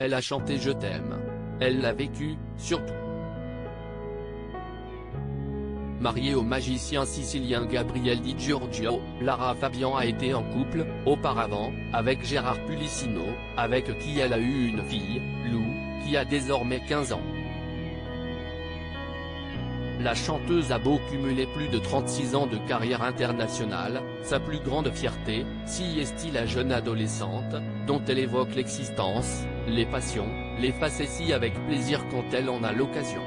Elle a chanté Je t'aime. Elle l'a vécu, surtout. Mariée au magicien sicilien Gabriel Di Giorgio, Lara Fabian a été en couple, auparavant, avec Gérard Pulicino, avec qui elle a eu une fille, Lou, qui a désormais 15 ans. La chanteuse a beau cumuler plus de 36 ans de carrière internationale, sa plus grande fierté, si est-il la jeune adolescente, dont elle évoque l'existence, les passions, les facéties avec plaisir quand elle en a l'occasion.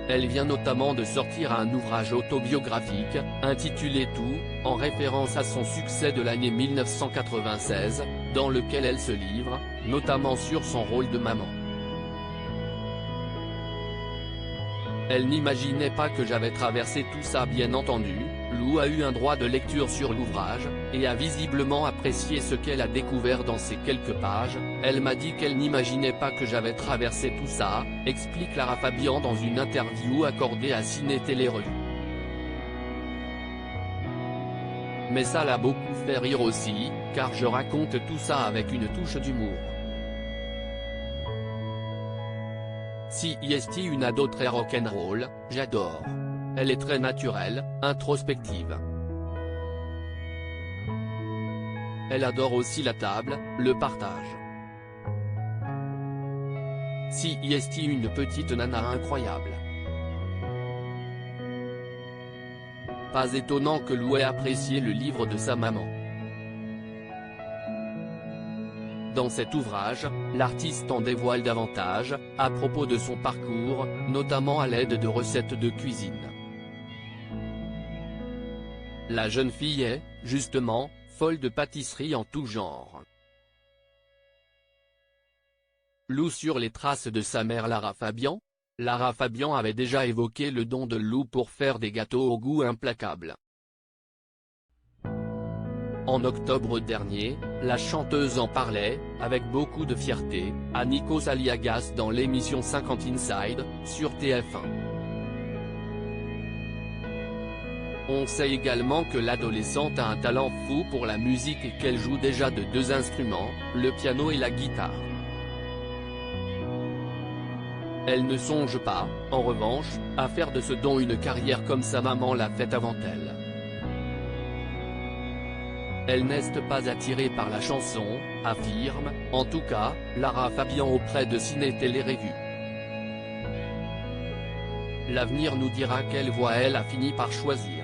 Elle vient notamment de sortir un ouvrage autobiographique, intitulé Tout, en référence à son succès de l'année 1996, dans lequel elle se livre, notamment sur son rôle de maman. Elle n'imaginait pas que j'avais traversé tout ça bien entendu, Lou a eu un droit de lecture sur l'ouvrage, et a visiblement apprécié ce qu'elle a découvert dans ces quelques pages. Elle m'a dit qu'elle n'imaginait pas que j'avais traversé tout ça, explique Lara Fabian dans une interview accordée à Ciné Télé Revue. Mais ça l'a beaucoup fait rire aussi, car je raconte tout ça avec une touche d'humour. Si est une ado très rock'n'roll, j'adore. Elle est très naturelle, introspective. Elle adore aussi la table, le partage. Si est une petite nana incroyable. Pas étonnant que Lou ait apprécié le livre de sa maman. Dans cet ouvrage, l'artiste en dévoile davantage, à propos de son parcours, notamment à l'aide de recettes de cuisine. La jeune fille est, justement, folle de pâtisserie en tout genre. Lou sur les traces de sa mère Lara Fabian. Lara Fabian avait déjà évoqué le don de Lou pour faire des gâteaux au goût implacable. En octobre dernier, la chanteuse en parlait, avec beaucoup de fierté, à Nikos Aliagas dans l'émission 50 Inside, sur TF1. On sait également que l'adolescente a un talent fou pour la musique et qu'elle joue déjà de 2 instruments, le piano et la guitare. Elle ne songe pas, en revanche, à faire de ce don une carrière comme sa maman l'a fait avant elle. Elle n'est pas attirée par la chanson, affirme, en tout cas, Lara Fabian auprès de Ciné Télé Revue. L'avenir nous dira quelle voie elle a fini par choisir.